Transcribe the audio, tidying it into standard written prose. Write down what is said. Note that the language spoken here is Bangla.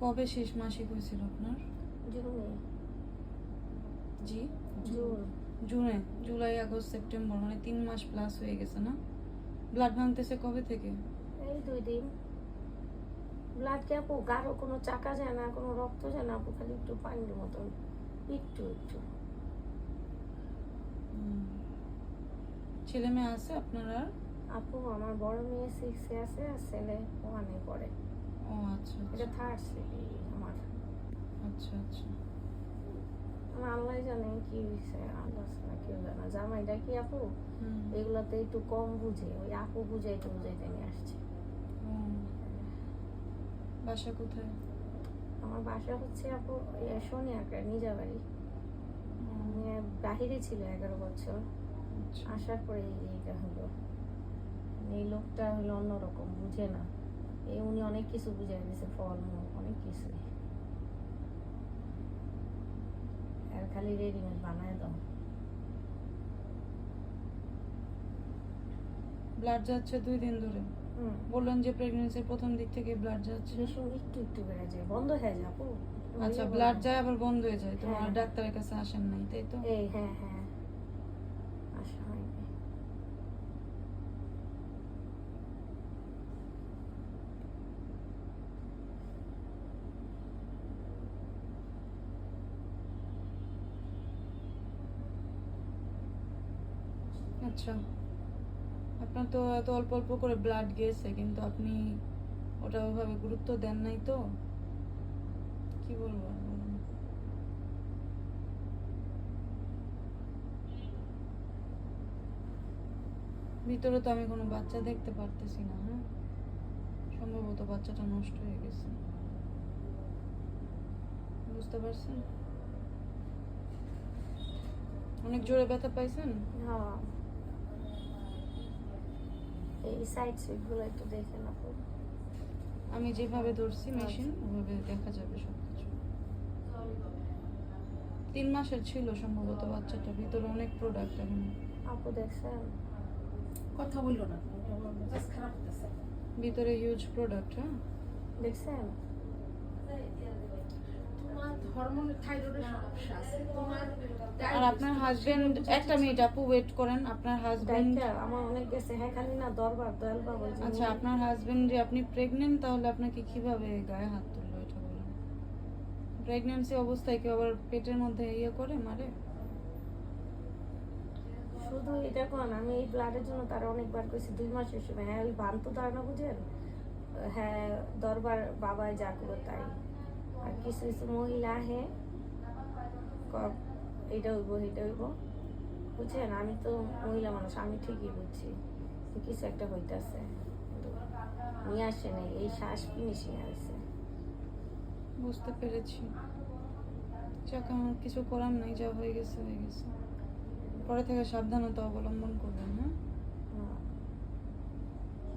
কবে শেষ মাসিক হয়েছিল আপনার? জুনে। জি জুন। জুনে, জুলাই, আগস্ট, সেপ্টেম্বর, মানে 3 মাস প্লাস হয়ে গেছে না? ব্লাড ভাঙতেছে কবে থেকে? এই 2 দিন। ব্লাড কি আপু গাঢ় কোনো চাকা যায় না, কোনো রক্ত যায় না আপু, খালি একটু পানির মতন, একটু একটু। ছেলে মেয়ে আছে আপনার আর? আপু আমার বড় মেয়ে 6-এ আছে আর ছেলে 1-এ পড়ে। ও আচ্ছা এটা আচ্ছা 3rd ছেলে আমার। আচ্ছা আচ্ছা। আমার আল্লাহ জানে কি হয়েছে, আল্লাহ ছাড়া কেউ জানে না। জামাইটা কি আপু এগুলাতে একটু কম বুঝে, ওই আপু বুঝাইতে বুঝাইতে নিয়ে আসছে। ও, বাসা কোথায়? আমার বাসা হচ্ছে আপু সোনিয়াকার নিজা বাড়ি। বাহিরে ছিল 11 বছর, আচ্ছা। আসার পরে এইটা হলো। এই লোকটা হলো অন্যরকম, বুঝে না। উনি অনেক কিছু বুঝাই দিয়েছে, ফলমূল অনেক কিছু, আর খালি রেডিমেড বানায় দাও। ব্লাড যাচ্ছে 2 দিন ধরে। বললেন যে প্রেগন্যান্সির প্রথম দিক থেকে ব্লাড যাচ্ছে। বেশি একটু একটু বেড়ে যায়, বন্ধ হয়ে যায় আপু। আচ্ছা, ব্লাড যায় আবার বন্ধ হয়ে যায়, তো হ্যাঁ। আর ডাক্তারের কাছে আসেন নাই তাই তো? হ্যাঁ হ্যাঁ, আসা হয়নি। আচ্ছা, আপনার তো এত অল্প অল্প করে ব্লাড গেছে, কিন্তু আপনি ওটা ওইভাবে গুরুত্ব দেন নাই তো, কি বলবো আর বলুন। ভিতরে তো আমি কোনো বাচ্চা দেখতে পারতেছি না। হ্যাঁ, সম্ভবত বাচ্চাটা নষ্ট হয়ে গেছে, বুঝতে পারছেন? অনেক জোরে ব্যথা পাইছেন? হ্যাঁ, এই সাইড সুইটগুলো একটু দেখে না আপু। আমি যেভাবে ধরছি মেশিন, ওভাবে দেখা যাবে সবকিছু। 3 মাসের ছিল সম্ভবত বাচ্চাটা, ভিতরে অনেক প্রোডাক্ট এখন। আপু দেখছেন? কথা বললো না, জাস্ট খারাপ লাগতেছে। ভিতরে হিউজ প্রোডাক্ট। হ্যাঁ, দেখছেন? তোমার হরমোনের থাইরয়েডের সমস্যা আছে, তোমার আর আপনার হাজবেন্ড, একটা মিনিট আপু ওয়েট করেন, আপনার হাজবেন্ড, ডাইকা আমার অনেক গেছে, হ্যাঁ খালি না দরবার দয়াল বাবা। আচ্ছা আপনার হাজবেন্ড যে আপনি প্রেগনেন্ট, তাহলে আপনাকে কিভাবে গায়ে হাত তুললো এটা বলেন? প্রেগন্যান্সি অবস্থায় কেউ আবার পেটের মধ্যে ইয়ে করে মারে? শুধু এটা কোন, আমি এই ব্লাডের জন্য তারা অনেকবার কইছি 2 মাসের সময়। হ্যাঁ ওই বান্তু ধারণা বুঝেন, হ্যাঁ দরবার বাবাই যা করো তাই। আর কিছু কিছু মহিলা আহে এটা হইব এটা হইব, বুঝছেন? আমি তো মহিলা মানুষ, আমি ঠিকই বুঝছি কিছু একটা হইতেছে, নিয়ে আসে নেই, এই শ্বাস ফিনিশিং আছে। বুঝতে পেরেছি। যাক, আমার কিছু করার নাই, যা হয়ে গেছে হয়ে গেছে। পরে থেকে সাবধানতা অবলম্বন করবেন। হ্যাঁ।